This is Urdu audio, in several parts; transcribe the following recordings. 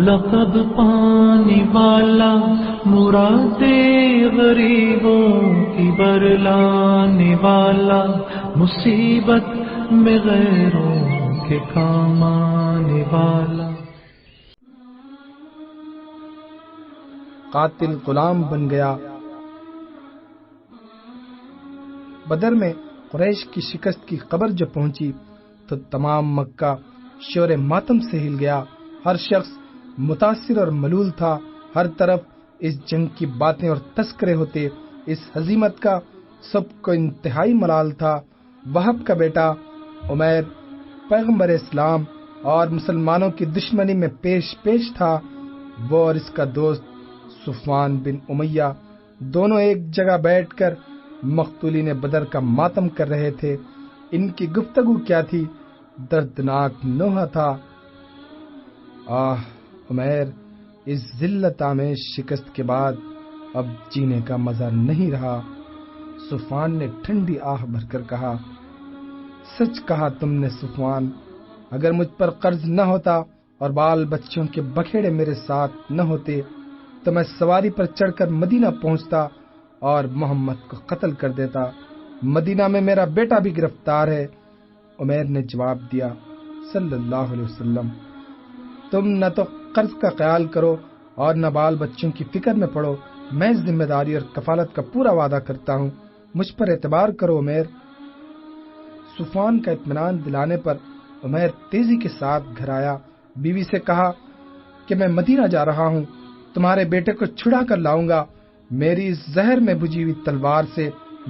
لقب پانے والا، مراد غریبوں کی برلانے والا، مصیبت میں غیروں کے کام آنے والا۔ قاتل غلام بن گیا۔ بدر میں قریش کی شکست کی خبر جب پہنچی تو تمام مکہ شور ماتم سے ہل گیا۔ ہر شخص متاثر اور ملول تھا۔ ہر طرف اس جنگ کی باتیں اور تذکرے ہوتے۔ اس ہزیمت کا سب کو انتہائی ملال تھا۔ وہب کا بیٹا عمیر پیغمبر اسلام اور مسلمانوں کی دشمنی میں پیش تھا۔ وہ اور اس کا دوست صفوان بن امیہ دونوں ایک جگہ بیٹھ کر مقتولین بدر کا ماتم کر رہے تھے۔ ان کی گفتگو کیا تھی؟ دردناک نوحہ تھا۔ عمیر، اس ذلت آمیز شکست کے بعد اب جینے کا مزہ نہیں رہا۔ صفوان نے ٹھنڈی آہ بھر کر کہا، سچ کہا تم نے صفوان، اگر مجھ پر قرض نہ ہوتا اور بال بچوں کے بکھیڑے میرے ساتھ نہ ہوتے تو میں سواری پر چڑھ کر مدینہ پہنچتا اور محمد کو قتل کر دیتا۔ مدینہ میں میرا بیٹا بھی گرفتار ہے۔ عمیر نے جواب دیا، صلی اللہ علیہ وسلم، تم نہ تو قرض کا خیال کرو اور نہ بال بچوں کی فکر میں پڑو۔ میں ذمہ داری اور کفالت کا پورا وعدہ کرتا ہوں، مجھ پر اعتبار کرو عمیر۔ صفوان کا اطمینان دلانے پر عمیر تیزی کے ساتھ گھر آیا۔ بیوی سے کہا کہ میں مدینہ جا رہا ہوں، تمہارے بیٹے کو چھڑا کر لاؤں گا۔ میری زہر میں بجھی ہوئی تلوار سے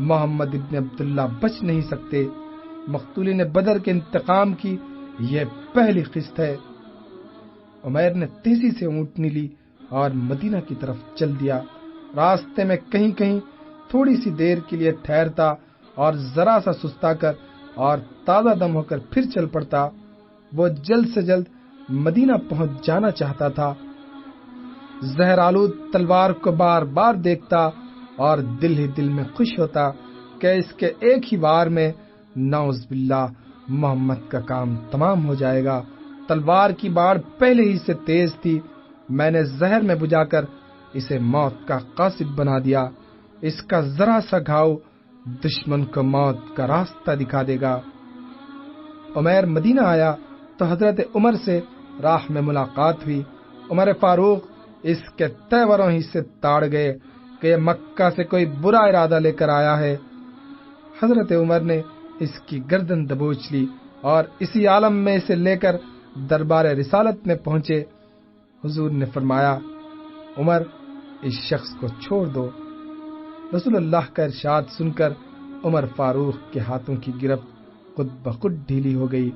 محمد ابن عبداللہ بچ نہیں سکتے۔ مقتولین بدر کے انتقام کی یہ پہلی قسط ہے۔ عمیر نے تیزی سے اونٹنی لی اور مدینہ کی طرف چل دیا۔ راستے میں کہیں کہیں تھوڑی سی دیر کے لیے ٹھہرتا اور ذرا سا سستا کر اور تازہ دم ہو کر پھر چل پڑتا۔ وہ جلد سے جلد مدینہ پہنچ جانا چاہتا تھا۔ زہر آلود تلوار کو بار بار دیکھتا اور دل ہی دل میں خوش ہوتا کہ اس کے ایک ہی وار میں نعوذ باللہ محمد کا کام تمام ہو جائے گا۔ تلوار کی باڑ پہلے ہی سے تیز تھی، میں نے زہر میں بجھا کر اسے موت کا قاصد بنا دیا۔ اس کا ذرا سا گھاؤ دشمن کو موت کا راستہ دکھا دے گا۔ عمیر مدینہ آیا تو حضرت عمر سے راہ میں ملاقات ہوئی۔ عمر فاروق اس کے تیوروں ہی سے تاڑ گئے کہ یہ مکہ سے کوئی برا ارادہ لے کر آیا ہے۔ حضرت عمر نے اس کی گردن دبوچ لی اور اسی عالم میں اسے لے کر دربار رسالت میں پہنچے۔ حضور نے فرمایا، عمر، اس شخص کو چھوڑ دو۔ رسول اللہ کا ارشاد سن کر عمر فاروق کے ہاتھوں کی گرفت خود بخود ڈھیلی ہو گئی۔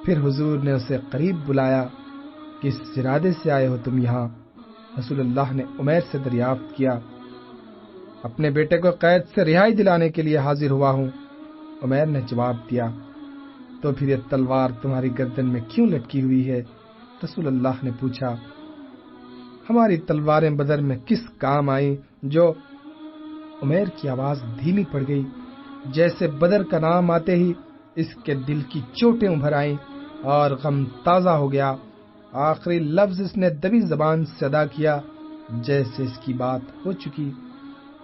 پھر حضور نے اسے قریب بلایا، کس ارادے سے آئے ہو تم یہاں؟ رسول اللہ نے عمیر سے دریافت کیا، اپنے بیٹے کو قید سے رہائی دلانے کے لیے حاضر ہوا ہوں۔ عمیر نے جواب دیا، تو پھر یہ تلوار تمہاری گردن میں کیوں لٹکی ہوئی ہے؟ رسول اللہ نے پوچھا، ہماری تلواریں بدر میں کس کام آئیں جو؟ عمیر کی آواز دھیمی پڑ گئی، جیسے بدر کا نام آتے ہی اس کے دل کی چوٹیں ابھر آئیں اور غم تازہ ہو گیا۔ آخری لفظ اس نے دبی زبان سے ادا کیا جیسے اس کی بات ہو چکی۔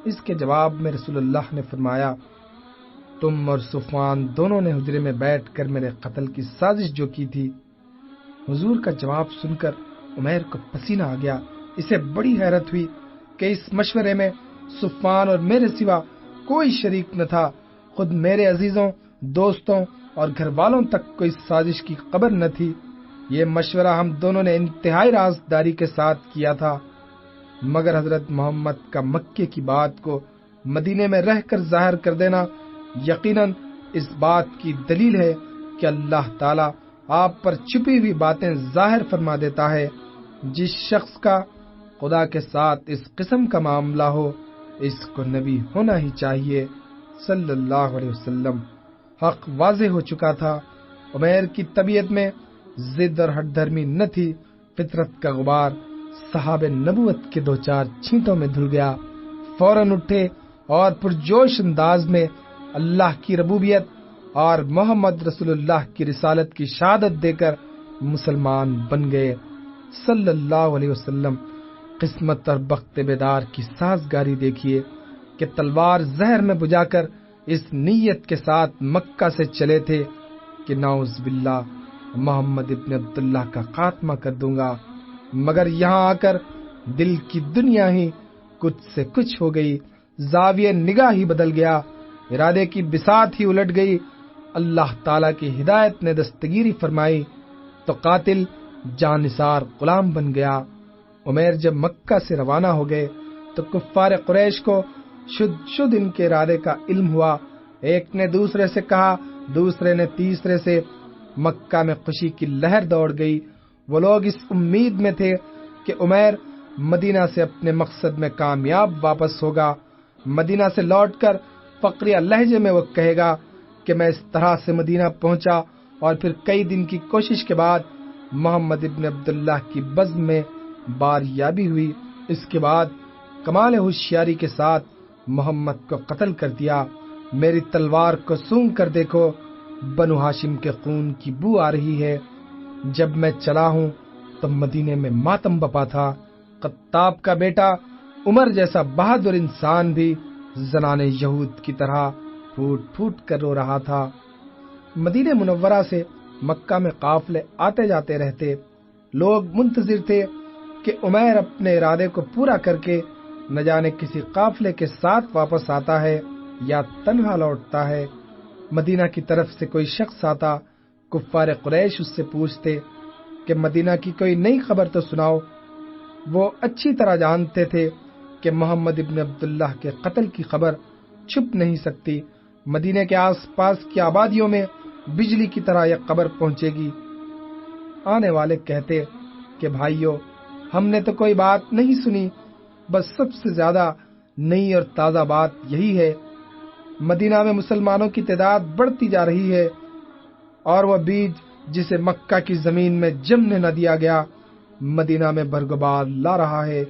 اس کے جواب میں رسول اللہ نے فرمایا، تم اور صفوان دونوں نے حجرے میں بیٹھ کر میرے قتل کی سازش جو کی تھی۔ حضور کا جواب سن کر عمیر کو پسینہ آ گیا۔ اسے بڑی حیرت ہوئی کہ اس مشورے میں صفوان اور میرے سوا کوئی شریک نہ تھا۔ خود میرے عزیزوں، دوستوں اور گھر والوں تک کو اس سازش کی خبر نہ تھی۔ یہ مشورہ ہم دونوں نے انتہائی رازداری کے ساتھ کیا تھا، مگر حضرت محمد کا مکے کی بات کو مدینے میں رہ کر ظاہر کر دینا یقیناً اس بات کی دلیل ہے کہ اللہ تعالیٰ آپ پر چھپی ہوئی باتیں ظاہر فرما دیتا ہے۔ جس شخص کا خدا کے ساتھ اس قسم کا معاملہ ہو، اس کو نبی ہونا ہی چاہیے، صلی اللہ علیہ وسلم۔ حق واضح ہو چکا تھا۔ عمیر کی طبیعت میں ضد اور ہٹ دھرمی نہ تھی۔ فطرت کا غبار صحاب نبوت کے 2-4 چھینٹوں میں دھل گیا۔ فوراً اٹھے اور پرجوش انداز میں اللہ کی ربوبیت اور محمد رسول اللہ کی رسالت کی شہادت دے کر مسلمان بن گئے۔ صلی اللہ علیہ وسلم قسمت اور بخت بیدار کی سازگاری دیکھیے کہ تلوار زہر میں بجھا کر اس نیت کے ساتھ مکہ سے چلے تھے کہ نعوذ باللہ محمد ابن عبداللہ کا خاتمہ کر دوں گا، مگر یہاں آ کر دل کی دنیا ہی کچھ سے کچھ ہو گئی، زاویہ نگاہ ہی بدل گیا، ارادے کی بساط ہی الٹ گئی۔ اللہ تعالیٰ کی ہدایت نے دستگیری فرمائی تو قاتل جانثار غلام بن گیا۔ عمیر جب مکہ سے روانہ ہو گئے تو کفار قریش کو شد ان کے ارادے کا علم ہوا۔ ایک نے دوسرے سے کہا، دوسرے نے تیسرے سے، مکہ میں خوشی کی لہر دوڑ گئی۔ وہ لوگ اس امید میں تھے کہ عمیر مدینہ سے اپنے مقصد میں کامیاب واپس ہوگا۔ مدینہ سے لوٹ کر فقریہ لہجے میں وہ کہے گا کہ میں اس طرح سے مدینہ پہنچا، اور پھر کئی دن کی کوشش کے بعد محمد ابن عبداللہ کی بزم میں باریابی ہوئی۔ اس کے بعد کمال ہوشیاری کے ساتھ محمد کو قتل کر دیا۔ میری تلوار کو سونگ کر دیکھو، بنو ہاشم کے خون کی بو آ رہی ہے۔ جب میں چلا ہوں تو مدینے میں ماتم بپا تھا۔ خطاب کا بیٹا عمر جیسا بہادر انسان بھی زنان یہود کی طرح پھوٹ پھوٹ کر رو رہا تھا۔ مدینہ منورہ سے مکہ میں قافلے آتے جاتے رہتے، لوگ منتظر تھے کہ عمیر اپنے ارادے کو پورا کر کے نہ جانے کسی قافلے کے ساتھ واپس آتا ہے یا تنہا لوٹتا ہے۔ مدینہ کی طرف سے کوئی شخص آتا، کفار قریش اس سے پوچھتے کہ مدینہ کی کوئی نئی خبر تو سناؤ۔ وہ اچھی طرح جانتے تھے کہ محمد ابن عبداللہ کے قتل کی خبر چھپ نہیں سکتی، مدینے کے آس پاس کی آبادیوں میں بجلی کی طرح یہ خبر پہنچے گی۔ آنے والے کہتے کہ بھائیو، ہم نے تو کوئی بات نہیں سنی، بس سب سے زیادہ نئی اور تازہ بات یہی ہے، مدینہ میں مسلمانوں کی تعداد بڑھتی جا رہی ہے، اور وہ بیج جسے مکہ کی زمین میں جمنے نہ دیا گیا مدینہ میں برگبار لا رہا ہے۔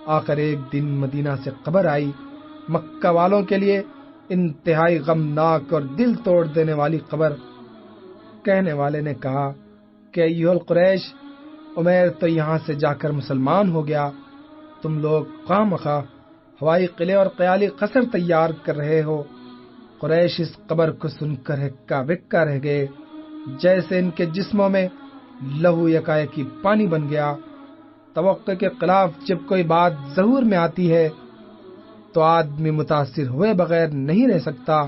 آخر ایک دن مدینہ سے خبر آئی، مکہ والوں کے لیے انتہائی غمناک اور دل توڑ دینے والی خبر۔ کہنے والے نے کہا کہ ایھا القریش، عمیر تو یہاں سے جا کر مسلمان ہو گیا، تم لوگ خواہ مخواہ ہوائی قلعے اور خیالی قصر تیار کر رہے ہو۔ قریش اس خبر کو سن کر ہکا بکا رہ گئے، جیسے ان کے جسموں میں لہو یکایکی پانی بن گیا۔ توقع کے خلاف جب کوئی بات ظہور میں آتی ہے تو آدمی متاثر ہوئے بغیر نہیں رہ سکتا۔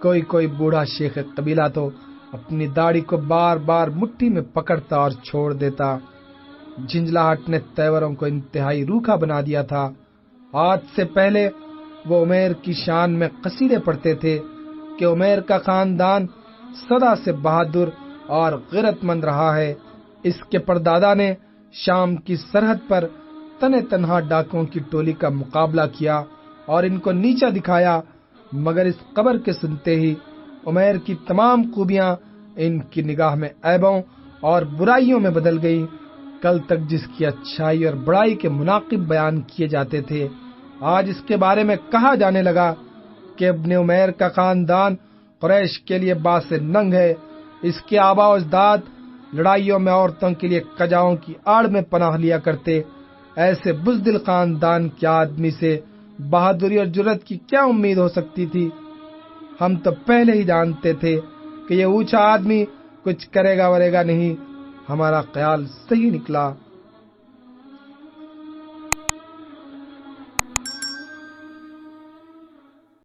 کوئی بوڑھا شیخ قبیلہ تو اپنی داڑھی کو بار بار مٹھی میں پکڑتا اور چھوڑ دیتا۔ جھنجھلاہٹ نے تیوروں کو انتہائی روکھا بنا دیا تھا۔ آج سے پہلے وہ عمیر کی شان میں قصیدے پڑھتے تھے کہ عمیر کا خاندان سدا سے بہادر اور غیرت مند رہا ہے۔ اس کے پردادا نے شام کی سرحد پر تنے تنہا ڈاکوں کی ٹولی کا مقابلہ کیا اور ان کو نیچا دکھایا، مگر اس خبر کے سنتے ہی عمیر کی تمام خوبیاں ان کی نگاہ میں عیبوں اور برائیوں میں بدل گئی۔ کل تک جس کی اچھائی اور بڑائی کے مناقب بیان کیے جاتے تھے، آج اس کے بارے میں کہا جانے لگا کہ ابن عمیر کا خاندان قریش کے لیے باعث ننگ ہے۔ اس کے آباء و اجداد لڑائیوں میں عورتوں کے لیے کجاؤں کی آڑ میں پناہ لیا کرتے۔ ایسے بزدل خاندان کے آدمی سے بہادری اور جرأت کی کیا امید ہو سکتی تھی؟ ہم تو پہلے ہی جانتے تھے کہ یہ اونچا آدمی کچھ کرے گا ورے گا نہیں۔ ہمارا خیال صحیح نکلا۔